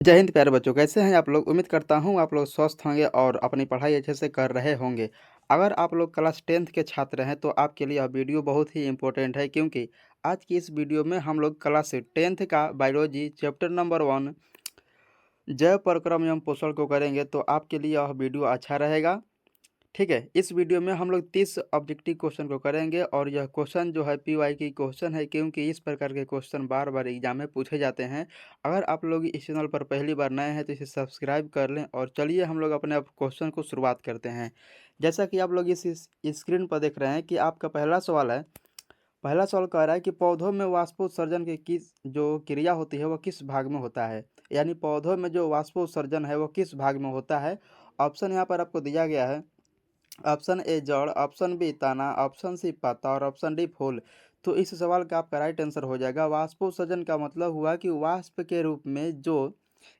जय हिंद प्यारे बच्चों, कैसे हैं आप लोग? उम्मीद करता हूँ आप लोग स्वस्थ होंगे और अपनी पढ़ाई अच्छे से कर रहे होंगे। अगर आप लोग क्लास 10th के छात्र हैं तो आपके लिए यह वीडियो बहुत ही इम्पोर्टेंट है, क्योंकि आज की इस वीडियो में हम लोग क्लास 10th का बायोलॉजी चैप्टर नंबर 1 जैव परक्रम एवं पोषण को करेंगे, तो आपके लिए यह वीडियो अच्छा रहेगा। ठीक है, इस वीडियो में हम लोग 30 ऑब्जेक्टिव क्वेश्चन को करेंगे और यह क्वेश्चन जो है पीवाई की क्वेश्चन है, क्योंकि इस प्रकार के क्वेश्चन बार बार एग्जाम में पूछे जाते हैं। अगर आप लोग इस चैनल पर पहली बार नए हैं तो इसे सब्सक्राइब कर लें और चलिए हम लोग अपने अब क्वेश्चन को शुरुआत करते हैं। जैसा कि आप लोग इस स्क्रीन पर देख रहे हैं कि आपका पहला सवाल है। पहला सवाल कह रहा है कि पौधों में वाष्पोत्सर्जन की किस जो क्रिया होती है वह किस भाग में होता है। यानी पौधों में जो वाष्पोत्सर्जन है वह किस भाग में होता है। ऑप्शन यहाँ पर आपको दिया गया है। ऑप्शन ए जड़, ऑप्शन बी तना, ऑप्शन सी पत्ता और ऑप्शन डी फूल। तो इस सवाल का आपका राइट आंसर हो जाएगा वाष्पोत्सर्जन का मतलब हुआ कि वाष्प के रूप में जो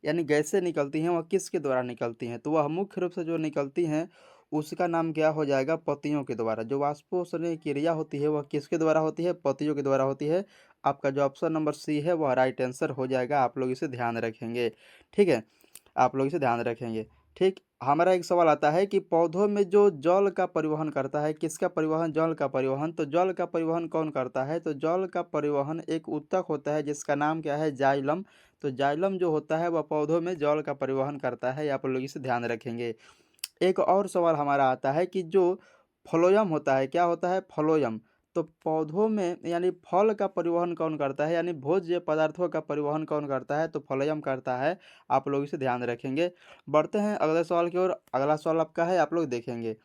यानी गैसें निकलती हैं वह किसके द्वारा निकलती हैं, तो वह मुख्य रूप से जो निकलती हैं उसका नाम क्या हो जाएगा, पत्तियों के द्वारा। जो वाष्पोत्सर्जन की क्रिया होती है वह किसके द्वारा होती है, पत्तियों के द्वारा होती है। आपका जो ऑप्शन नंबर सी है वह राइट आंसर हो जाएगा। आप लोग इसे ध्यान रखेंगे। ठीक है, आप लोग इसे ध्यान रखेंगे। ठीक, हमारा एक सवाल आता है कि पौधों में जो जल का परिवहन करता है, किसका परिवहन, जल का परिवहन। तो जल का परिवहन कौन करता है, तो जल का परिवहन एक ऊतक होता है जिसका नाम क्या है, जाइलम। तो जाइलम जो होता है वह पौधों में जल का परिवहन करता है। आप लोग इसे ध्यान रखेंगे। एक और सवाल हमारा आता है कि जो फ्लोएम होता है, क्या होता है, फ्लोएम। तो पौधों में यानी फल का परिवहन कौन करता है, यानी भोज्य पदार्थों का परिवहन कौन करता है, तो फ्लोएम करता है। आप लोग इसे ध्यान रखेंगे। बढ़ते हैं अगले सवाल की ओर। अगला सवाल आपका है, आप लोग देखेंगे।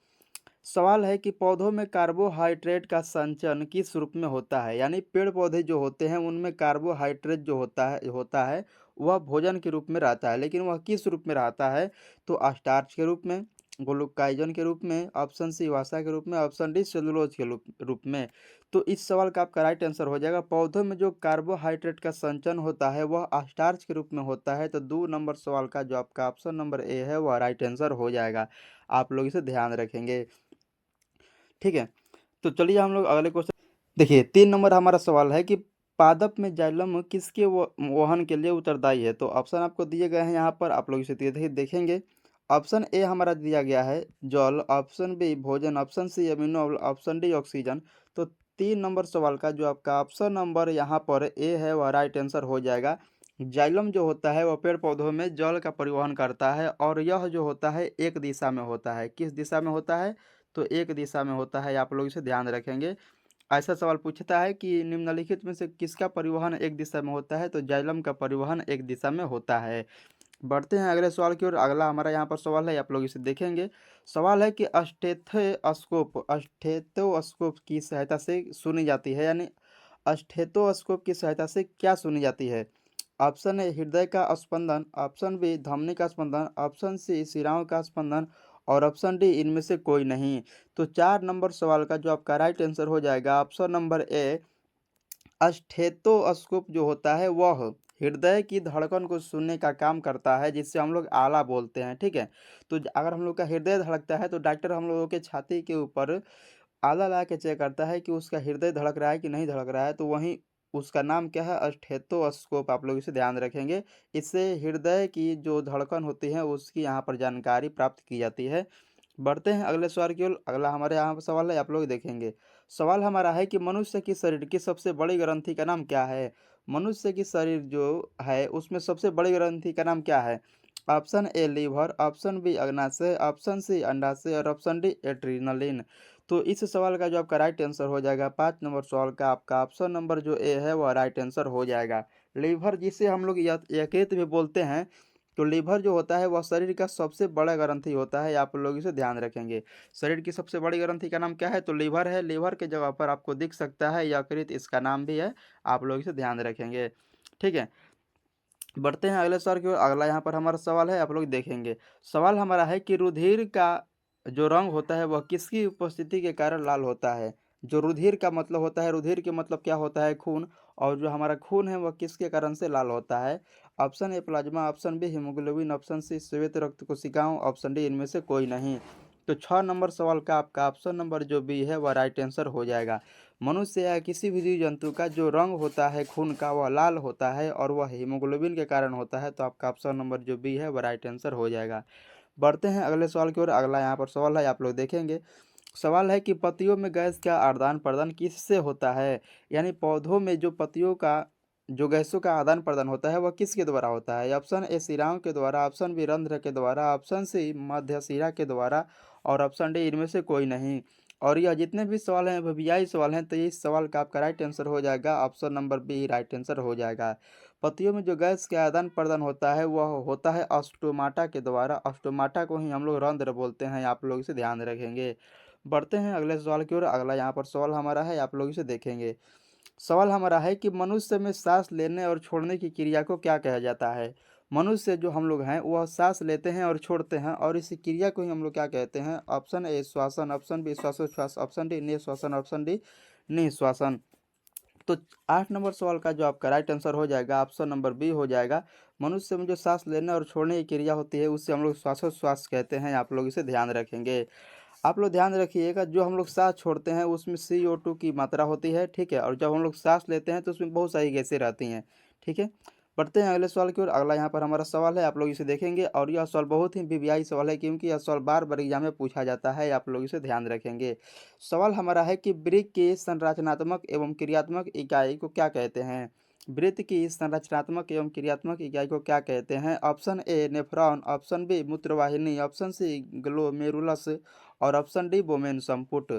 सवाल है कि पौधों में कार्बोहाइड्रेट का संचयन किस रूप में होता है। यानी पेड़ पौधे जो होते हैं उनमें कार्बोहाइड्रेट जो होता है वह भोजन के रूप में रहता है, लेकिन वह किस रूप में रहता है, तो स्टार्च के रूप में, ग्लूकाइजन के रूप में, ऑप्शन सी वसा के रूप में, ऑप्शन डी सेलुलोज के रूप में। तो इस सवाल का आपका राइट आंसर हो जाएगा पौधों में जो कार्बोहाइड्रेट का संचयन होता है वह स्टार्च के रूप में होता है। तो 2 नंबर सवाल का जो आपका ऑप्शन नंबर ए है वह राइट आंसर हो जाएगा। आप लोग इसे ध्यान रखेंगे। ठीक है, तो चलिए हम लोग अगले क्वेश्चन देखिए। 3 नंबर हमारा सवाल है कि पादप में जाइलम किसके वहन के लिए उत्तरदायी है। तो ऑप्शन आपको दिए गए हैं यहाँ पर, आप लोग इसे देखेंगे। ऑप्शन ए हमारा दिया गया है जल, ऑप्शन बी भोजन, option C amino, option D oxygen. तो 3 नंबर सवाल का जो आपका ऑप्शन नंबर यहाँ पर ए है वह राइट आंसर हो जाएगा। जाइलम जो होता है वह पेड़ पौधों में जल का परिवहन करता है और यह जो होता है एक दिशा में होता है। किस दिशा में होता है, तो एक दिशा में होता है। आप लोग इसे ध्यान रखेंगे। ऐसा सवाल पूछता है कि निम्नलिखित में से किसका परिवहन एक दिशा में होता है, तो जाइलम का परिवहन एक दिशा में होता है। बढ़ते हैं अगले सवाल की ओर। अगला हमारा यहाँ पर सवाल है, आप लोग इसे देखेंगे। सवाल है कि अस्टेथोस्कोप की सहायता से सुनी जाती है, यानी अस्टेथोस्कोप की सहायता से क्या सुनी जाती है। ऑप्शन ए हृदय का स्पंदन, ऑप्शन बी धमनी का स्पंदन, ऑप्शन सी शिराओं का स्पंदन और ऑप्शन डी इनमें से कोई नहीं। तो 4 नंबर सवाल का जो आपका राइट आंसर हो जाएगा ऑप्शन नंबर ए, स्टेथोस्कोप जो होता है वह हृदय की धड़कन को सुनने का काम करता है, जिससे हम लोग आला बोलते हैं। ठीक है, तो अगर हम लोग का हृदय धड़कता है तो डॉक्टर हम लोगों के छाती के ऊपर आला लगा के चेक करता है कि उसका हृदय धड़क रहा है कि नहीं धड़क रहा है। तो वहीं उसका नाम क्या है, स्टेथोस्कोप। आप लोग इसे ध्यान रखेंगे। इससे हृदय की जो धड़कन होती है उसकी यहाँ पर जानकारी प्राप्त की जाती है। बढ़ते हैं अगले सवाल की ओर। अगला हमारे यहाँ पर सवाल है, आप लोग देखेंगे। सवाल हमारा है कि मनुष्य की शरीर की सबसे बड़ी ग्रंथि का नाम क्या है। मनुष्य की शरीर जो है उसमें सबसे बड़ी ग्रंथि का नाम क्या है। Option A liver, option B अग्नाशय, ऑप्शन सी अंडाशय और ऑप्शन डी एड्रिनलिन। तो इस सवाल का जो आपका राइट आंसर हो जाएगा 5 नंबर सवाल का आपका ऑप्शन नंबर जो ए है वह राइट आंसर हो जाएगा। लीवर जिसे हम लोग यकृत भी बोलते हैं, तो लीवर जो होता है वह शरीर का सबसे बड़ा ग्रंथि होता है। आप लोग इसे ध्यान रखेंगे। शरीर की सबसे बड़ी ग्रंथि का नाम क्या है, तो लीवर है। लीवर के जगह पर आपको दिख सकता है यकृत, इसका नाम भी है। आप लोग इसे ध्यान रखेंगे। ठीक है, बढ़ते हैं अगले सवाल की ओर। अगला यहाँ पर हमारा सवाल है, आप लोग देखेंगे। सवाल हमारा है कि रुधिर का जो रंग होता है वह किसकी उपस्थिति के कारण लाल होता है। जो रुधिर का मतलब होता है, रुधिर के मतलब क्या होता है, खून। और जो हमारा खून है वह किसके कारण से लाल होता है। Option A plasma, option B haemoglobin, option C श्वेत रक्त कोशिकाओं, ऑप्शन डी इनमें से कोई नहीं। तो 6 नंबर सवाल का आपका ऑप्शन नंबर जो बी है वह राइट आंसर हो जाएगा। मनुष्य या किसी भी जीव जंतु का जो रंग होता है खून का वह लाल होता है और वह हीमोग्लोबिन के कारण होता है, तो आपका ऑप्शन नंबर जो बी है वह राइट आंसर हो जाएगा। बढ़ते हैं अगले सवाल की ओर। अगला यहाँ पर सवाल है, आप लोग देखेंगे। सवाल है कि पत्तियों में गैस का आदान-प्रदान किससे होता है? यानी पौधों में जो पत्तियों का जो गैसों का आदान-प्रदान होता है वह किसके द्वारा होता है? ऑप्शन ए शिराओं के द्वारा, ऑप्शन बी रंध्र के द्वारा, ऑप्शन सी मध्यशिरा के द्वारा और ऑप्शन डी इनमें से कोई नहीं। और यह जितने भी सवाल हैं वीवीआई सवाल हैं, तो इस सवाल का आपका राइट आंसर हो जाएगा option number B right answer हो जाएगा। पत्तियों में जो गैस का आदान-प्रदान होता है वह होता है स्टोमाटा के द्वारा। स्टोमाटा को ही हम लोग रंध्र बोलते हैं, आप लोग इसे ध्यान रखेंगे। बढ़ते हैं अगले सवाल की ओर। अगला यहाँ पर सवाल हमारा है, आप लोग इसे देखेंगे। सवाल हमारा है कि मनुष्य में सांस लेने और छोड़ने की क्रिया को क्या कहा जाता है? मनुष्य जो हम लोग हैं वह सांस लेते हैं और छोड़ते हैं और इस क्रिया को ही हम लोग क्या कहते हैं? ऑप्शन ए श्वासन, ऑप्शन बी श्वासोच्छ्वास, ऑप्शन डी निःश्वासन, ऑप्शन डी निःश्वासन। तो 8 नंबर सवाल का जो आपका राइट आंसर हो जाएगा ऑप्शन नंबर बी हो जाएगा। मनुष्य में जो सांस लेने और छोड़ने की क्रिया होती है उससे हम लोग श्वासोच्छ्वास कहते हैं, आप लोग इसे ध्यान रखेंगे। आप लोग ध्यान रखिएगा, जो हम लोग साँस छोड़ते हैं उसमें CO2 की मात्रा होती है, ठीक है? और जब हम लोग साँस लेते हैं तो उसमें बहुत सारी गैसें रहती हैं, ठीक है? बढ़ते हैं अगले सवाल की ओर। अगला यहाँ पर हमारा सवाल है, आप लोग इसे देखेंगे और यह सवाल बहुत ही वीवीआई सवाल है क्योंकि यह सवाल बार-बार एग्ज़ाम में पूछा जाता है, आप लोग इसे ध्यान रखेंगे। सवाल हमारा है कि वृक्क की संरचनात्मक एवं क्रियात्मक इकाई को क्या कहते हैं? वृत्त की संरचनात्मक एवं क्रियात्मक इकाई को क्या कहते हैं? Option A nephron, option B मूत्रवाहिनी, ऑप्शन सी ग्लोमेरुलस और ऑप्शन डी वोमेन संपुट।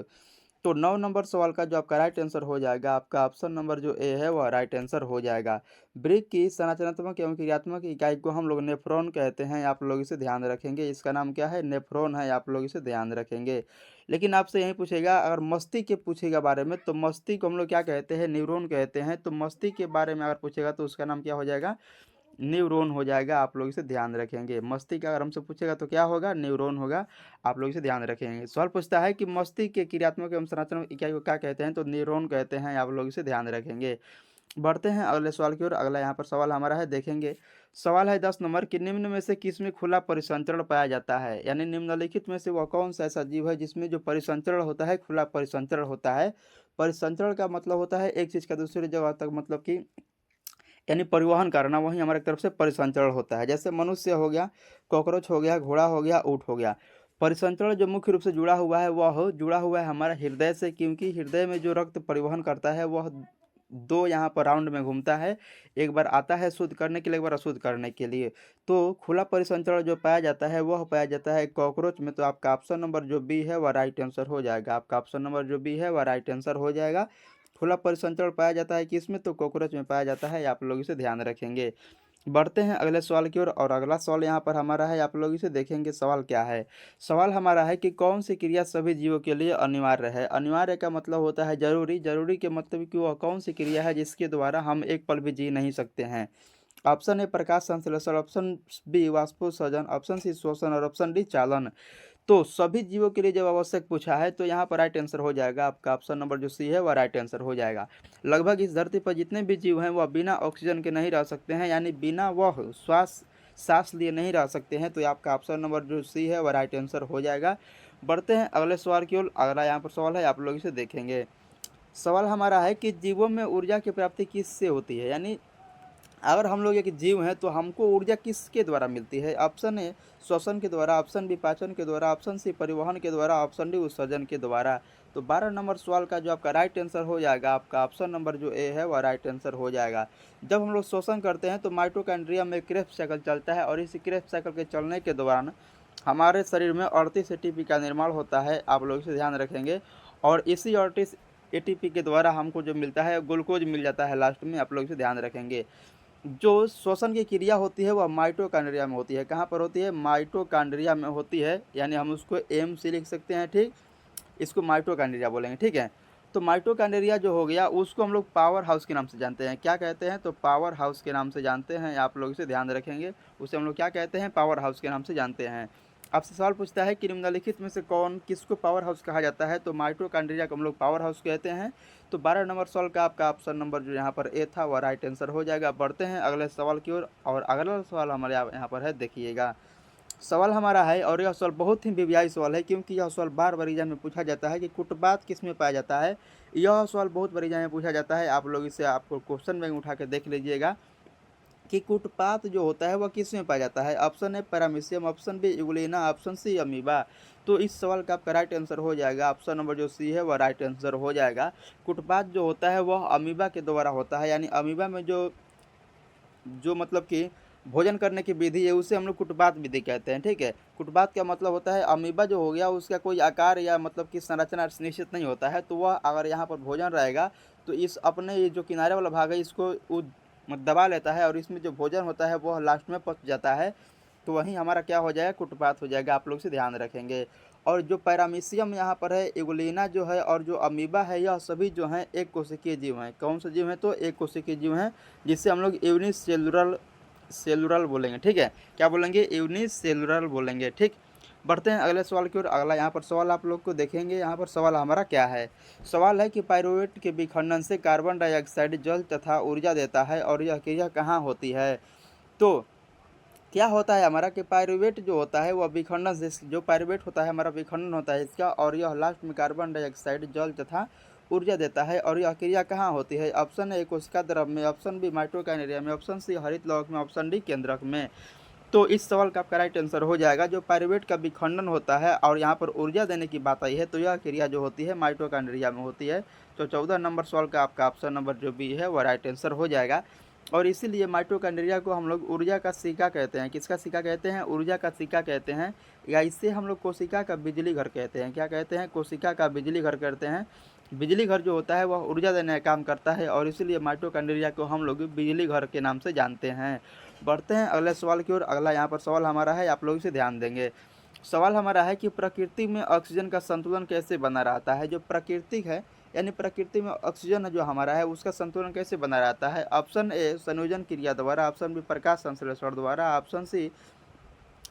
तो 9 नंबर सवाल का जो आपका राइट आंसर हो जाएगा, आपका ऑप्शन नंबर जो ए है वह राइट आंसर हो जाएगा। वृक्क की संरचनात्मक एवं क्रियात्मक इकाई को हम लोग नेफ्रॉन कहते हैं, आप लोग इसे ध्यान रखेंगे। इसका नाम क्या है? नेफ्रॉन है, आप लोग इसे ध्यान रखेंगे। लेकिन आपसे यही पूछेगा, अगर मस्तिष्क के पूछेगा बारे में, तो मस्तिष्क को हम लोग क्या कहते हैं? न्यूरॉन कहते हैं। तो मस्तिष्क के बारे में अगर पूछेगा तो उसका नाम क्या हो जाएगा? न्यूरॉन हो जाएगा, आप लोग इसे ध्यान रखेंगे। मस्तिष्क अगर हमसे पूछेगा तो क्या होगा? न्यूरॉन होगा, आप लोग इसे ध्यान रखेंगे। सवाल पूछता है कि मस्तिष्क के क्रियात्मक एवं संरचनात्मक इकाई को क्या कहते हैं? तो न्यूरॉन कहते हैं, आप लोग इसे ध्यान रखेंगे। बढ़ते हैं अगले सवाल की ओर। अगला यहाँ पर सवाल हमारा है, देखेंगे। सवाल है 10 नंबर कि निम्न में से किसमें खुला परिसंचरण पाया जाता है? यानी निम्नलिखित में से वह कौन-सा ऐसा जीव है जिसमें जो परिसंचरण होता है, खुला परिसंचरण होता है? परिसंचरण का मतलब होता है एक चीज़ का दूसरी जगह तक, मतलब कि यानी परिवहन करना, वही हमारी तरफ से परिसंचरण होता है। जैसे मनुष्य हो गया, कॉकरोच हो गया, घोड़ा हो गया, ऊँट हो गया। परिसंचरण जो मुख्य रूप से जुड़ा हुआ है वह जुड़ा हुआ है हमारा हृदय से, क्योंकि हृदय में जो रक्त परिवहन करता है वह 2 यहाँ पर राउंड में घूमता है। एक बार आता है शुद्ध करने के लिए, एक बार अशुद्ध करने के लिए। तो खुला परिसंचरण जो पाया जाता है वह पाया जाता है कॉकरोच में। तो आपका ऑप्शन नंबर जो बी है वह राइट आंसर हो जाएगा। आपका ऑप्शन नंबर जो बी है वह राइट आंसर हो जाएगा। खुला परिसंचरण पाया जाता है किसमें? तो कॉकरोच में पाया जाता है, आप लोग इसे ध्यान रखेंगे। बढ़ते हैं अगले सवाल की ओर और अगला सवाल यहाँ पर हमारा है, आप लोग इसे देखेंगे। सवाल क्या है? सवाल हमारा है कि कौन सी क्रिया सभी जीवों के लिए अनिवार्य है? अनिवार्य का मतलब होता है जरूरी, जरूरी के मतलब कि वह कौन सी क्रिया है जिसके द्वारा हम एक पल भी जी नहीं सकते हैं? ऑप्शन ए प्रकाश संश्लेषण, ऑप्शन बी वाष्पोत्सर्जन, ऑप्शन सी श्वसन और ऑप्शन डी चालन। तो सभी जीवों के लिए जब आवश्यक पूछा है तो यहाँ पर राइट आंसर हो जाएगा। आपका ऑप्शन नंबर जो सी है वह राइट आंसर हो जाएगा। लगभग इस धरती पर जितने भी जीव हैं वह बिना ऑक्सीजन के नहीं रह सकते हैं, यानी बिना वह सांस लिए नहीं रह सकते हैं। तो आपका ऑप्शन नंबर जो सी है वह राइट आंसर हो जाएगा। बढ़ते हैं अगले सवाल की ओर। अगला यहाँ पर सवाल है, आप लोग इसे देखेंगे। सवाल हमारा है कि जीवों में ऊर्जा की प्राप्ति किससे होती है? यानी अगर हम लोग एक जीव हैं तो हमको ऊर्जा किसके द्वारा मिलती है? ऑप्शन ए श्वसन के द्वारा, ऑप्शन बी पाचन के द्वारा, ऑप्शन सी परिवहन के द्वारा, ऑप्शन डी उत्सर्जन के द्वारा। तो 12 नंबर सवाल का जो आपका राइट आंसर हो जाएगा, आपका ऑप्शन नंबर जो ए है वह राइट आंसर हो जाएगा। जब हम लोग श्वसन करते हैं तो माइटोकॉन्ड्रिया में क्रेब्स साइकिल चलता है और इस क्रेब्स साइकिल के चलने के दौरान हमारे शरीर में 38 एटीपी का निर्माण होता है, आप लोग इसे ध्यान रखेंगे। और इसी 38 एटीपी के द्वारा हमको जो मिलता है ग्लूकोज मिल जाता है लास्ट में, आप लोग इसे ध्यान रखेंगे। जो श्वसन की क्रिया होती है वह माइटोकॉन्ड्रिया में होती है। कहाँ पर होती है? माइटोकॉन्ड्रिया में होती है, यानी हम उसको एम-सी लिख सकते हैं, ठीक? इसको माइटोकॉन्ड्रिया बोलेंगे, ठीक है? तो माइटोकॉन्ड्रिया जो हो गया उसको हम लोग पावर हाउस के नाम से जानते हैं। क्या कहते हैं? तो पावर हाउस के नाम से जानते हैं, आप लोग इसे ध्यान रखेंगे। उसे हम लोग क्या कहते हैं? पावर हाउस के नाम से जानते हैं। आपसे सवाल पूछता है कि निम्नलिखित में से कौन किसको पावर हाउस कहा जाता है? तो माइटोकॉन्ड्रिया को हम लोग पावर हाउस कहते हैं। तो 12 नंबर सवाल का आपका ऑप्शन नंबर जो यहाँ पर ए था वह राइट आंसर हो जाएगा। बढ़ते हैं अगले सवाल की ओर और अगला सवाल हमारे यहाँ पर है, देखिएगा। सवाल हमारा है और यह सवाल बहुत ही वीवीआई सवाल है, क्योंकि यह सवाल बार-बार एग्ज़ाम में पूछा जाता है कि कुटबात किसमें पाया जाता है? यह सवाल बहुत बार एग्ज़ाम में पूछा जाता है। आप लोग इसे आपको क्वेश्चन बैंक में उठा के देख लीजिएगा कि कुटपात जो होता है वह किसमें पाया जाता है? Option A paramecium, option B euglena, option C amoeba. तो इस सवाल का आपका राइट आंसर हो जाएगा ऑप्शन नंबर जो सी है वह राइट आंसर हो जाएगा। कुटपात जो होता है वह अमीबा के द्वारा होता है, यानी अमीबा में जो जो मतलब कि भोजन करने की विधि है उसे हम लोग कुटबात विधि कहते हैं, ठीक है। कुटबात का मतलब होता है अमीबा जो हो गया उसका कोई आकार या मतलब कि संरचना निश्चित नहीं होता है, तो वह अगर यहाँ पर भोजन रहेगा तो इस अपने ये जो किनारे वाला भाग है इसको दबा लेता है और इसमें जो भोजन होता है वह लास्ट में पच जाता है, तो वहीं हमारा क्या हो जाएगा, कुटपात हो जाएगा। आप लोग इसे ध्यान रखेंगे। और जो पैरामीशियम यहाँ पर है, एगुलिना जो है और जो अमीबा है, यह सभी जो हैं एक कोशिकीय जीव हैं। कौन से जीव हैं? तो एक कोशिकीय जीव हैं, जिसे हम लोग यूनिसेलुलर सेलुलर बोलेंगे, ठीक है। क्या बोलेंगे? यूनिसेलुलर बोलेंगे, ठीक। बढ़ते हैं अगले सवाल की ओर। अगला यहाँ पर सवाल आप लोग को देखेंगे, यहाँ पर सवाल हमारा क्या है? सवाल है कि पाइरूवेट के विखंडन से कार्बन डाइऑक्साइड जल तथा ऊर्जा देता है और यह क्रिया कहाँ होती है? तो क्या होता है हमारा कि पाइरूवेट जो होता है वह विखंडन से, जो पाइरूवेट होता है हमारा विखंडन होता है इसका, और यह लास्ट में कार्बन डाइऑक्साइड जल तथा ऊर्जा देता है और यह क्रिया कहाँ होती है? ऑप्शन ए कोशिका द्रव में, ऑप्शन बी माइटोकाइनेरिया में, ऑप्शन सी हरित लौह में, ऑप्शन डी केंद्रक में। तो इस सवाल का आपका राइट आंसर हो जाएगा जो पाइरूवेट का विखंडन होता है और यहाँ पर ऊर्जा देने की बात आई है, तो यह क्रिया जो होती है माइटोकाइनेरिया में होती है। तो 14 नंबर सवाल का आपका ऑप्शन नंबर जो बी है वह राइट आंसर हो जाएगा। और इसीलिए माइटोकांड्रिया को हम लोग ऊर्जा का सिक्का कहते हैं। किसका सिक्का कहते हैं? ऊर्जा का सिक्का कहते हैं, या इससे हम लोग कोशिका का बिजली घर कहते हैं। क्या कहते हैं? कोशिका का बिजली घर कहते हैं। बिजली घर जो होता है वह ऊर्जा देने का काम करता है और इसीलिए माइटोकांड्रिया को हम लोग बिजली घर के नाम से जानते हैं। बढ़ते हैं अगले सवाल की ओर। अगला यहाँ पर सवाल हमारा है, आप लोग इसे ध्यान देंगे। सवाल हमारा है कि प्रकृति में ऑक्सीजन का संतुलन कैसे बना रहता है? जो प्राकृतिक है, यानी प्रकृति में ऑक्सीजन जो हमारा है उसका संतुलन कैसे बना रहता है? ऑप्शन ए संयोजन क्रिया द्वारा, ऑप्शन बी प्रकाश संश्लेषण द्वारा, ऑप्शन सी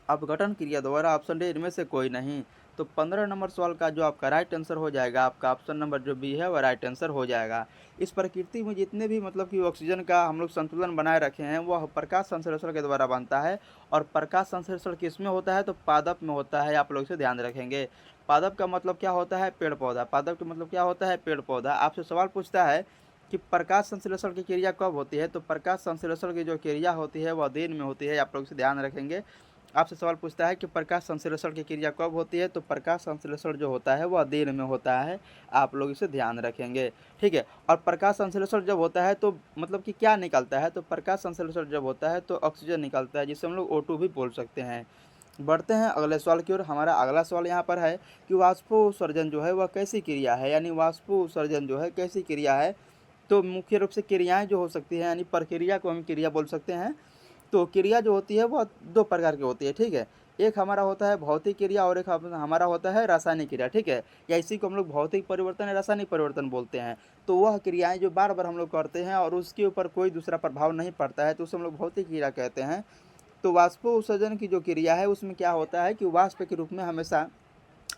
अपघटन क्रिया द्वारा, ऑप्शन डी इनमें से कोई नहीं। तो 15 नंबर सवाल का जो आपका राइट आंसर हो जाएगा, आपका ऑप्शन नंबर जो बी है वह राइट आंसर हो जाएगा। इस प्रकृति में जितने भी मतलब कि ऑक्सीजन का हम लोग संतुलन बनाए रखे हैं वह प्रकाश संश्लेषण के द्वारा बनता है। और प्रकाश संश्लेषण किस में होता है? तो पादप में होता है। आप लोग इसे ध्यान रखेंगे। पादप का मतलब क्या होता है? पेड़ पौधा। पादप का मतलब क्या होता है? पेड़ पौधा। आपसे सवाल पूछता है कि प्रकाश संश्लेषण की क्रिया कब होती है? तो प्रकाश संश्लेषण की जो क्रिया होती है वह दिन में होती है। आप लोग इसे ध्यान रखेंगे। आपसे सवाल पूछता है कि प्रकाश संश्लेषण की क्रिया कब होती है? तो प्रकाश संश्लेषण जो होता है वह दिन में होता है। आप लोग इसे ध्यान रखेंगे, ठीक है। और प्रकाश संश्लेषण जब होता है तो मतलब कि क्या निकलता है? तो प्रकाश संश्लेषण जब होता है तो ऑक्सीजन निकलता है, जिसे हम लोग O2 भी बोल सकते हैं। बढ़ते हैं अगले सवाल की ओर। हमारा अगला सवाल यहाँ पर है कि वाष्पोत्सर्जन जो है वह कैसी क्रिया है? यानी वाष्पोत्सर्जन जो है कैसी क्रिया है? तो मुख्य रूप से क्रियाएं जो हो सकती हैं, यानी प्रक्रिया को हम क्रिया बोल सकते हैं। तो क्रिया जो होती है वह 2 प्रकार की होती है, ठीक है। एक हमारा होता है भौतिक क्रिया और एक हमारा होता है रासायनिक क्रिया, ठीक है। या इसी को हम लोग भौतिक परिवर्तन या रासायनिक परिवर्तन बोलते हैं। तो वह क्रियाएँ जो बार-बार हम लोग करते हैं और उसके ऊपर कोई दूसरा प्रभाव नहीं पड़ता है, तो उसे हम लोग भौतिक क्रिया कहते हैं। तो वाष्पोत्सर्जन की जो क्रिया है उसमें क्या होता है कि वाष्प के रूप में हमेशा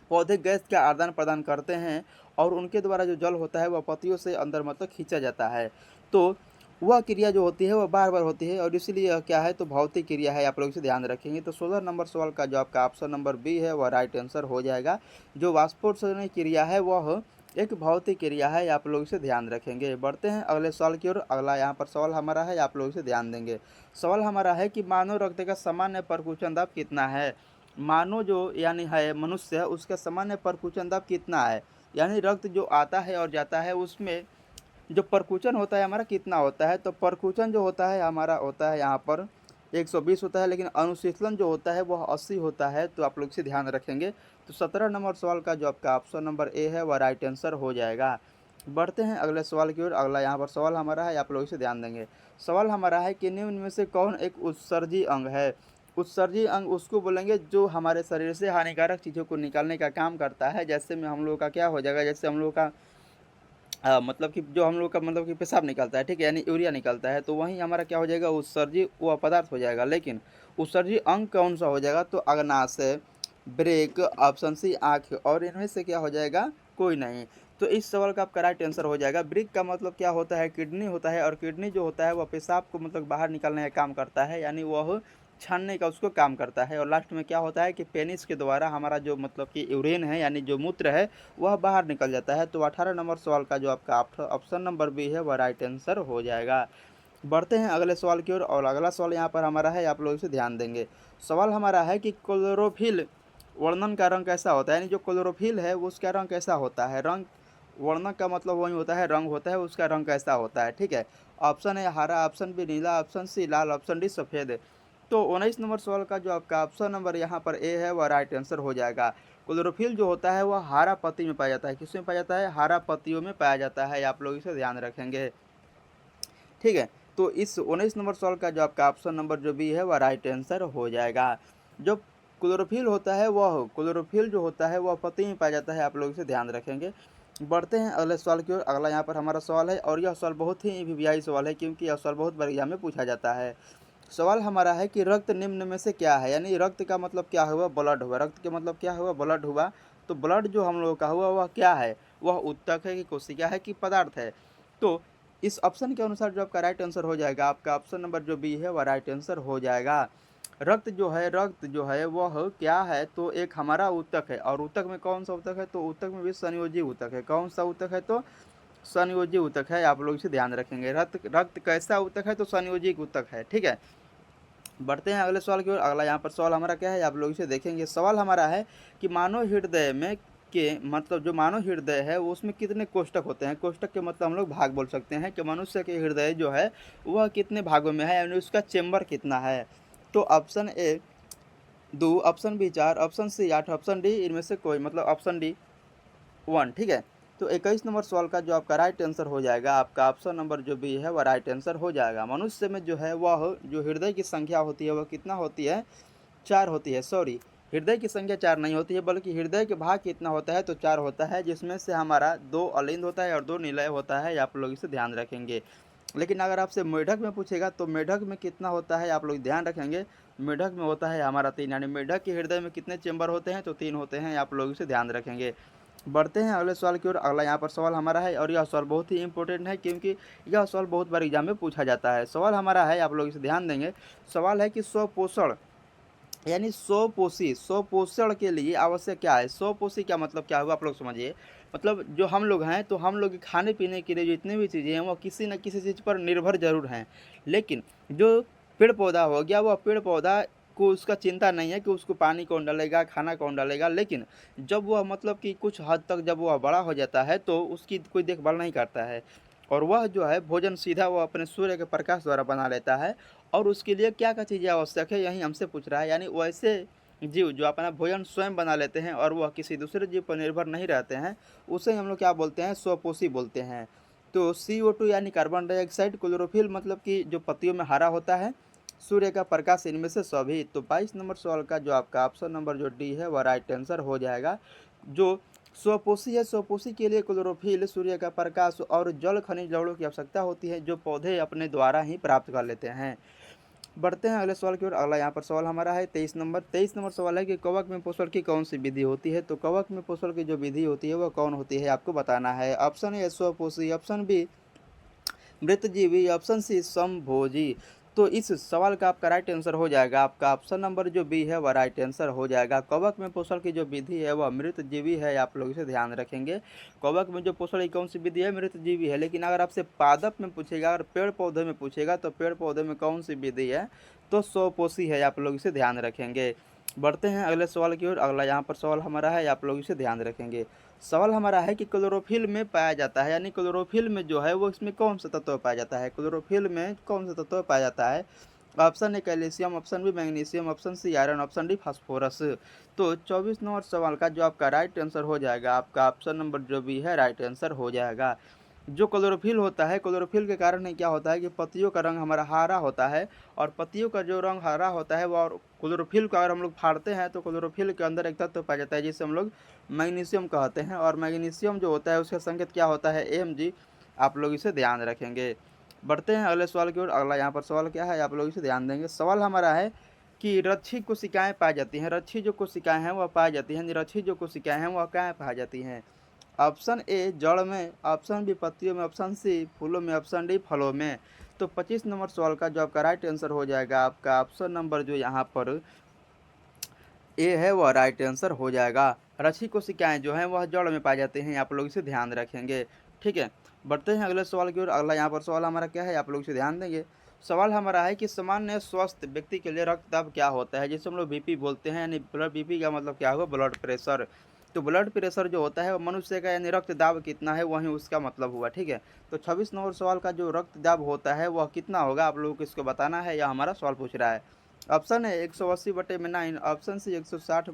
पौधे गैस का आदान-प्रदान करते हैं और उनके द्वारा जो जल होता है वह पत्तियों से अंदर मतलब खींचा जाता है। तो वह क्रिया जो होती है वह बार-बार होती है और इसीलिए यह क्या है? तो भौतिक क्रिया है। आप लोग इसे ध्यान रखेंगे। तो 16 नंबर सवाल का जो आपका ऑप्शन नंबर बी है वह राइट आंसर हो जाएगा। जो वाष्पोत्सर्जन क्रिया है वह एक भौतिक क्रिया है। आप लोग इसे ध्यान रखेंगे। बढ़ते हैं अगले सवाल की ओर। अगला यहाँ पर सवाल हमारा है, आप लोग इसे ध्यान देंगे। सवाल हमारा है कि मानव रक्त का सामान्य परकुंचन दाब कितना है? मानव जो यानी है मनुष्य, उसका सामान्य परकुंचन दाब कितना है? यानी रक्त जो आता है और जाता है उसमें जो परकुंचन होता है हमारा कितना होता है? तो परकुंचन जो होता है हमारा होता है यहाँ पर 120 होता है, लेकिन अनुशीतलन जो होता है वह 80 होता है। तो आप लोग इसे ध्यान रखेंगे। तो 17 नंबर सवाल का जो आपका ऑप्शन नंबर ए है वह राइट आंसर हो जाएगा। बढ़ते हैं अगले सवाल की ओर। अगला यहाँ पर सवाल हमारा है, आप लोग इसे ध्यान देंगे। सवाल हमारा है कि निम्न में से कौन एक उत्सर्जी अंग है? उत्सर्जी अंग उसको बोलेंगे जो हमारे शरीर से हानिकारक चीज़ों को निकालने का काम करता है। जैसे में हम लोगों का क्या हो जाएगा? जैसे हम लोगों का मतलब कि जो हम लोग का मतलब कि पेशाब निकलता है, ठीक है, यानी यूरिया निकलता है, तो वहीं हमारा क्या हो जाएगा? उत्सर्जी वह पदार्थ हो जाएगा। लेकिन उत्सर्जी अंग कौन सा हो जाएगा? तो अग्नाशय, ब्रेक, ऑप्शन सी आँख, और इनमें से क्या हो जाएगा? कोई नहीं। तो इस सवाल का आपका राइट आंसर हो जाएगा। ब्रेक का मतलब क्या होता है? किडनी होता है और किडनी जो होता है वह पेशाब को मतलब बाहर निकालने का काम करता है, यानी वह छानने का उसको काम करता है और लास्ट में क्या होता है कि पेनिस के द्वारा हमारा जो मतलब कि यूरिन है यानी जो मूत्र है वह बाहर निकल जाता है। तो 18 नंबर सवाल का जो आपका ऑप्शन नंबर बी है वह राइट आंसर हो जाएगा। बढ़ते हैं अगले सवाल की ओर और अगला सवाल यहाँ पर हमारा है, आप लोग इसे ध्यान देंगे। सवाल हमारा है कि क्लोरोफिल वर्णन का रंग कैसा होता है, यानी जो क्लोरोफिल है वो उसका रंग कैसा होता है। रंग वर्णन का मतलब वही होता है, रंग होता है, उसका रंग कैसा होता है, ठीक है। ऑप्शन है हरा, ऑप्शन बी नीला, ऑप्शन सी लाल, ऑप्शन डी सफ़ेद। तो 19 नंबर सवाल का जो आपका ऑप्शन नंबर यहाँ पर ए है वह राइट आंसर हो जाएगा। क्लोरोफिल जो होता है वह हरा पत्ती में पाया जाता है। किसमें पाया जाता है? हरा पत्तियों में पाया जाता है। आप लोग इसे ध्यान रखेंगे, ठीक है। तो इस 19 नंबर सवाल का जो आपका ऑप्शन नंबर जो बी है वह राइट आंसर हो जाएगा। जो क्लोरोफिल होता है वह क्लोरोफिल जो होता है वह पत्ती में पाया जाता है। आप लोग इसे ध्यान रखेंगे। बढ़ते हैं अगले सवाल की ओर। अगला यहाँ पर हमारा सवाल है और यह सवाल बहुत ही वीवीआई सवाल है, क्योंकि यह सवाल बहुत बार एग्जाम में पूछा जाता है। सवाल हमारा है कि रक्त निम्न में से क्या है, यानी रक्त का मतलब क्या हुआ? ब्लड हुआ। रक्त के मतलब क्या हुआ? ब्लड हुआ। तो ब्लड जो हम लोगों का हुआ वह क्या है? वह ऊतक है कि कोशिका है कि पदार्थ है? तो इस ऑप्शन के अनुसार जो आपका राइट आंसर हो जाएगा, आपका ऑप्शन नंबर जो बी है वह राइट आंसर हो जाएगा। रक्त जो है वह क्या है? तो एक हमारा ऊतक है। और ऊतक में कौन सा ऊतक है? तो ऊतक में भी संयोजी ऊतक है। कौन सा ऊतक है? तो संयोजी ऊतक है। आप लोग इसे ध्यान रखेंगे। रक्त रक्त कैसा ऊतक है? तो संयोजी ऊतक है, ठीक है। बढ़ते हैं अगले सवाल की ओर। अगला यहाँ पर सवाल हमारा क्या है, आप लोग इसे देखेंगे। सवाल हमारा है कि मानव हृदय में के मतलब जो मानव हृदय है वो उसमें कितने कोष्ठक होते हैं। कोष्ठक के मतलब हम लोग भाग बोल सकते हैं कि मनुष्य के हृदय जो है वह कितने भागों में है, यानी उसका चेम्बर कितना है। तो option A 2, option B 4, option C 8, option D इनमें से कोई, मतलब ऑप्शन डी 1, ठीक है। तो 21 नंबर सवाल का जो आपका राइट आंसर हो जाएगा, आपका ऑप्शन नंबर जो बी है वह राइट आंसर हो जाएगा। मनुष्य में जो है वह जो हृदय की संख्या होती है वह कितना होती है? 4 होती है। सॉरी, हृदय की संख्या 4 नहीं होती है, बल्कि हृदय के भाग कितना होता है? तो 4 होता है, जिसमें से हमारा 2 अलिंद होता है और 2 निलय होता है। आप लोग इसे ध्यान रखेंगे। लेकिन अगर आपसे मेढक में पूछेगा तो मेढक में कितना होता है? आप लोग ध्यान रखेंगे। मेढक में होता है हमारा 3, यानी मेढक के हृदय में कितने चेंबर होते हैं? तो 3 होते हैं। आप लोग इसे ध्यान रखेंगे। बढ़ते हैं अगले सवाल की ओर। अगला यहाँ पर सवाल हमारा है और यह सवाल बहुत ही इंपॉर्टेंट है, क्योंकि यह सवाल बहुत बार एग्जाम में पूछा जाता है। सवाल हमारा है, आप लोग इसे ध्यान देंगे। सवाल है कि स्वपोषण यानी स्वपोषण के लिए आवश्यक क्या है? स्वपोषी का मतलब क्या हुआ? आप लोग समझिए। मतलब जो हम लोग हैं, तो हम लोग खाने पीने के लिए जितनी भी चीज़ें हैं वो किसी न किसी चीज़ पर निर्भर ज़रूर हैं। लेकिन जो पेड़ पौधा हो गया, वह पेड़ पौधा को उसका चिंता नहीं है कि उसको पानी कौन डालेगा, खाना कौन डालेगा। लेकिन जब वह मतलब कि कुछ हद तक जब वह बड़ा हो जाता है तो उसकी कोई देखभाल नहीं करता है, और वह जो है भोजन सीधा वो अपने सूर्य के प्रकाश द्वारा बना लेता है। और उसके लिए क्या-क्या चीज़ें आवश्यक है, यही हमसे पूछ रहा है। यानी वैसे जीव जो अपना भोजन स्वयं बना लेते हैं और वह किसी दूसरे जीव पर निर्भर नहीं रहते हैं, उसे हम लोग क्या बोलते हैं? स्वपोषी बोलते हैं। तो CO2 यानी कार्बन डाइऑक्साइड, क्लोरोफिल मतलब कि जो पत्तियों में हरा होता है, सूर्य का प्रकाश, इनमें से सभी। तो 22 नंबर सवाल का जो आपका ऑप्शन नंबर जो डी है वह राइट आंसर हो जाएगा। जो स्वपोषी है, स्वपोषी के लिए क्लोरोफिल, सूर्य का प्रकाश और जल खनिज लवणों की आवश्यकता होती है, जो पौधे अपने द्वारा ही प्राप्त कर लेते हैं। बढ़ते हैं अगले सवाल की ओर। अगला यहाँ पर सवाल हमारा है 23 नंबर सवाल है कि कवक में पोषण की कौन सी विधि होती है? तो कवक में पोषण की जो विधि होती है वह कौन होती है? आपको बताना है। ऑप्शन ए स्वपोषी, ऑप्शन बी मृतजीवी, ऑप्शन सी समभोजी। तो इस सवाल का आपका राइट आंसर हो जाएगा, आपका ऑप्शन नंबर जो बी है वह राइट आंसर हो जाएगा। कवक में पोषण की जो विधि है वह मृतजीवी है। आप लोग इसे ध्यान रखेंगे। कवक में जो पोषण की कौन सी विधि है? मृतजीवी है। लेकिन अगर आपसे पादप में पूछेगा, अगर पेड़ पौधे में पूछेगा, तो पेड़ पौधे में कौन सी विधि है? तो स्वपोषी है। आप लोग इसे ध्यान रखेंगे। बढ़ते हैं अगले सवाल की ओर। अगला यहाँ पर सवाल हमारा है, आप लोग इसे ध्यान रखेंगे। सवाल हमारा है कि क्लोरोफिल में पाया जाता है, यानी क्लोरोफिल में जो है वो इसमें कौन सा तत्व पाया जाता है? क्लोरोफिल में कौन सा तत्व पाया जाता है? Option A calcium, option B magnesium, option C iron, option D phosphorus. तो 24 नंबर सवाल का जो आपका राइट आंसर हो जाएगा, आपका ऑप्शन नंबर जो भी है राइट आंसर हो जाएगा। जो क्लोरोफिल होता है, क्लोरोफिल के कारण ही क्या होता है कि पत्तियों का रंग हमारा हरा होता है, और पत्तियों का जो रंग हरा होता है वो, और क्लोरोफिल को अगर हम लोग फाड़ते हैं तो क्लोरोफिल के अंदर एक तत्व पाया जाता है जिसे हम लोग मैग्नीशियम कहते हैं। और मैग्नीशियम जो होता है उसका संकेत क्या होता है? Mg। आप लोग इसे ध्यान रखेंगे। बढ़ते हैं अगले सवाल की ओर। अगला यहाँ पर सवाल क्या है, आप लोग इसे ध्यान देंगे। सवाल हमारा है कि रच्छी कोशिकाएं पाई जाती हैं। रच्छी जो कोशिकाएं हैं वह पाई जाती हैं, निरक्षी जो कोशिकाएं हैं वह कहाँ पाई जाती हैं? ऑप्शन ए जड़ में, ऑप्शन बी पत्तियों में, ऑप्शन सी फूलों में, ऑप्शन डी फलों में। तो 25 नंबर सवाल का जो आपका राइट आंसर हो जाएगा आपका ऑप्शन नंबर जो यहाँ पर ए है वह राइट आंसर हो जाएगा। रक्षी कोशिकाएं जो हैं वह जड़ में पाए जाते हैं, आप लोग इसे ध्यान रखेंगे। ठीक है, बढ़ते हैं अगले सवाल की ओर। अगला यहाँ पर सवाल हमारा क्या है, आप लोग इसे ध्यान देंगे। सवाल हमारा है कि सामान्य स्वस्थ व्यक्ति के लिए रक्तदाब क्या होता है, जिसे हम लोग बीपी बोलते हैं, यानी ब्लड बीपी का मतलब क्या हुआ, ब्लड प्रेशर। तो ब्लड प्रेशर जो होता है वो मनुष्य का यानी रक्तदाब कितना है वही उसका मतलब हुआ। ठीक है, तो 26 नंबर सवाल का जो रक्तदाब होता है वह कितना होगा, आप लोगों को इसको बताना है, यह हमारा सवाल पूछ रहा है। ऑप्शन है 180/9, option C 160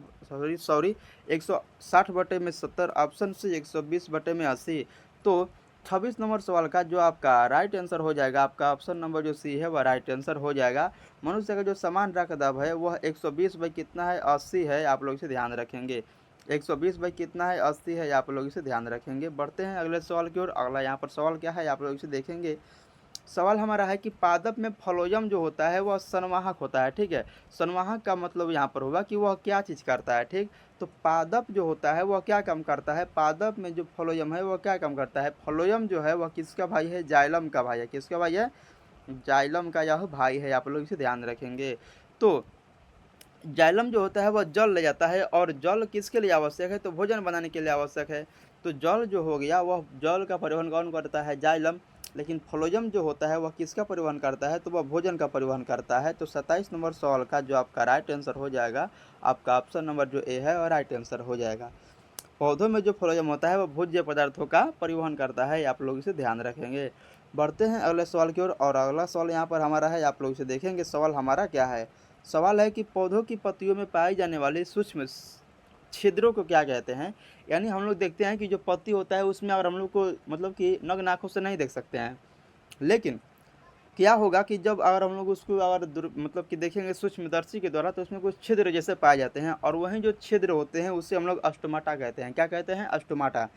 sorry 160/70, option C 120/80। तो 26 नंबर सवाल का जो आपका राइट आंसर हो जाएगा आपका ऑप्शन नंबर जो सी है वह राइट आंसर हो जाएगा। मनुष्य का जो समान रक्तदाब है वह 120 बाई कितना है, 80 है, आप लोग इसे ध्यान रखेंगे। 120 बाई कितना है, 80 है, आप लोग इसे ध्यान रखेंगे। बढ़ते हैं अगले सवाल की ओर। अगला यहाँ पर सवाल क्या है, आप लोग इसे देखेंगे। सवाल हमारा है कि पादप में फ्लोएम जो होता है वह संवाहक होता है। ठीक है, संवाहक का मतलब यहाँ पर होगा कि वह क्या चीज़ करता है। ठीक, तो पादप जो होता है वह क्या काम करता है, पादप में जो फ्लोएम है वह क्या काम करता है। फ्लोएम जो है वह किसका भाई है, जाइलम का भाई है। किसका भाई है, जाइलम का यह भाई है, आप लोग इसे ध्यान रखेंगे। तो जाइलम जो होता है वह जल ले जाता है, और जल किसके लिए आवश्यक है, तो भोजन बनाने के लिए आवश्यक है। तो जल जो हो गया वह जल का परिवहन कौन करता है, जाइलम। लेकिन फ्लोएम जो होता है वह किसका परिवहन करता है, तो वह भोजन का परिवहन करता है। तो 27 नंबर सवाल का जो आपका राइट आंसर हो जाएगा आपका ऑप्शन नंबर जो ए है और राइट आंसर हो जाएगा। पौधों में जो फ्लोएम होता है वह भोज्य पदार्थों का परिवहन करता है, आप लोग इसे ध्यान रखेंगे। बढ़ते हैं अगले सवाल की ओर। और अगला सवाल यहाँ पर हमारा है, आप लोग इसे देखेंगे। सवाल हमारा क्या है, सवाल है कि पौधों की पत्तियों में पाई जाने वाली सूक्ष्म छिद्रों को क्या कहते हैं। यानी हम लोग देखते हैं कि जो पत्ती होता है उसमें अगर हम लोग को मतलब कि नग्न आँखों से नहीं देख सकते हैं, लेकिन क्या होगा कि जब अगर हम लोग उसको अगर मतलब कि देखेंगे सूक्ष्मदर्शी के द्वारा, तो उसमें कुछ छिद्र जैसे पाए जाते हैं, और वहीं जो छिद्र होते हैं उसे हम लोग अस्टोमाटा कहते हैं। क्या कहते हैं, अस्टोमाटा।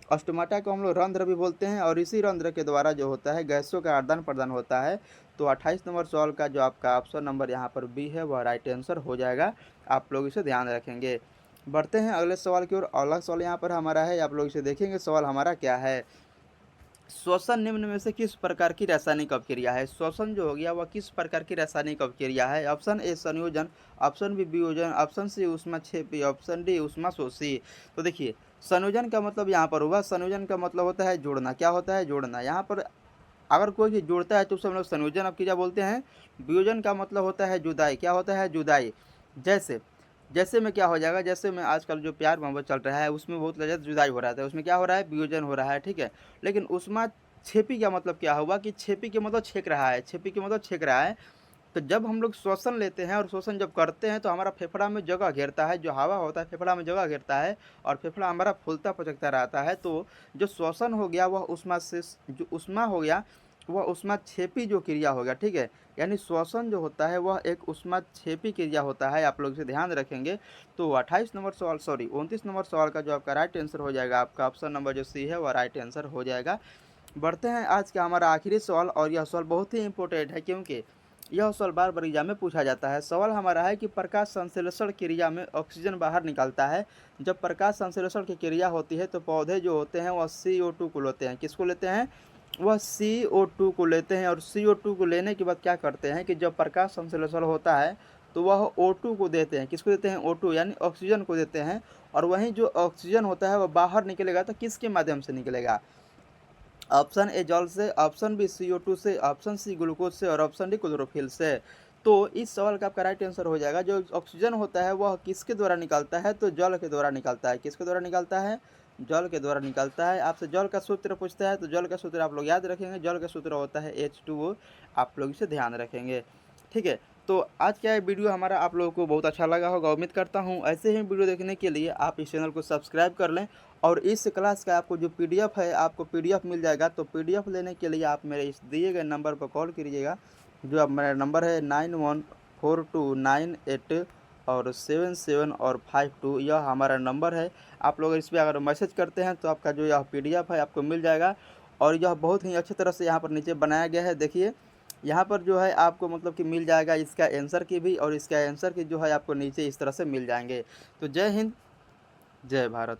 अस्टोमाटा को हम लोग रंध्र भी बोलते हैं, और इसी रंध्र के द्वारा जो होता है गैसों का आदान प्रदान होता है। तो 28 नंबर सवाल का जो आपका ऑप्शन नंबर यहाँ पर बी है वह राइट आंसर हो जाएगा, आप लोग इसे ध्यान रखेंगे। बढ़ते हैं अगले सवाल की ओर। अगला सवाल यहाँ पर हमारा है, आप लोग इसे देखेंगे। सवाल हमारा क्या है, श्वसन निम्न में से किस प्रकार की रासायनिक अपक्रिया है। श्वसन जो हो गया वह किस प्रकार की रासायनिक अपक्रिया है। ऑप्शन ए संयोजन, ऑप्शन बी वियोजन, ऑप्शन सी ऊष्माक्षेपी, ऑप्शन डी ऊष्माशोषी। तो देखिए, संयोजन का मतलब यहाँ पर होगा, संयोजन का मतलब होता है जोड़ना। क्या होता है, जोड़ना। यहाँ पर अगर कोई चीज़ जोड़ता है तो उसे हम लोग संयोजन अपक्रिया बोलते हैं। वियोजन का मतलब होता है जुदाई। क्या होता है, जुदाई। जैसे जैसे में क्या हो जाएगा, जैसे में आजकल जो प्यार मोहब्बत चल रहा है उसमें बहुत ज़्यादा जुदाई हो रहा था, उसमें क्या हो रहा है, वियोजन हो रहा है। ठीक है, लेकिन उसमें छेपी का मतलब क्या हुआ कि छेपी के मतलब छेक रहा है, छेपी के मतलब छेक रहा है। तो जब हम लोग श्वसन लेते हैं और श्वसन जब करते हैं तो हमारा फेफड़ा में जगह घेरता है, जो हवा होता है फेफड़ा में जगह घेरता है, और फेफड़ा हमारा फूलता पचकता रहता है। तो जो श्वसन हो गया वह उष्मा से, जो उष्मा हो गया वह उष्माक्षेपी जो क्रिया हो गया। ठीक है, यानी श्वसन जो होता है वह एक उष्माक्षेपी क्रिया होता है, आप लोग इसे ध्यान रखेंगे। तो 28 नंबर सवाल 29 नंबर सवाल का जो आपका राइट आंसर हो जाएगा आपका ऑप्शन नंबर जो सी है वह राइट आंसर हो जाएगा। बढ़ते हैं आज का हमारा आखिरी सवाल, और यह सवाल बहुत ही इंपॉर्टेंट है क्योंकि यह सवाल बार बार एग्जाम में पूछा जाता है। सवाल हमारा है कि प्रकाश संश्लेषण क्रिया में ऑक्सीजन बाहर निकलता है। जब प्रकाश संश्लेषण की क्रिया होती है तो पौधे जो होते हैं वह CO2 को लेते हैं। किसको लेते हैं, वह CO2 को लेते हैं, और CO2 को लेने के बाद क्या करते हैं कि जब प्रकाश संश्लेषण होता है तो वह O2 को देते हैं। किसको देते हैं, O2 यानी ऑक्सीजन को देते हैं। और वहीं जो ऑक्सीजन होता है वह बाहर निकलेगा तो किसके माध्यम से निकलेगा, ऑप्शन ए जल से, ऑप्शन बी CO2 से, ऑप्शन सी ग्लूकोज से, और ऑप्शन डी क्लोरोफिल से। तो इस सवाल का आपका राइट आंसर हो जाएगा, जो ऑक्सीजन होता है वह किसके द्वारा निकलता है, तो जल के द्वारा निकलता है। किसके द्वारा निकलता है, जल के द्वारा निकलता है। आपसे जल का सूत्र पूछता है तो जल का सूत्र आप लोग याद रखेंगे, जल का सूत्र होता है H2O, आप लोग इसे ध्यान रखेंगे। ठीक है, तो आज का ये वीडियो हमारा आप लोगों को बहुत अच्छा लगा होगा, उम्मीद करता हूँ। ऐसे ही वीडियो देखने के लिए आप इस चैनल को सब्सक्राइब कर लें, और इस क्लास का आपको जो PDF है आपको PDF मिल जाएगा। तो PDF लेने के लिए आप मेरे इस दिए गए नंबर पर कॉल कीजिएगा, जो अब मेरा नंबर है 914298 और 77 और 52, यह हमारा नंबर है। आप लोग इस पर अगर मैसेज करते हैं तो आपका जो यह PDF है आपको मिल जाएगा। और यह बहुत ही अच्छी तरह से यहाँ पर नीचे बनाया गया है, देखिए यहाँ पर जो है आपको मतलब कि मिल जाएगा इसका आंसर की भी, और इसका आंसर की जो है आपको नीचे इस तरह से मिल जाएंगे। तो जय हिंद, जय भारत।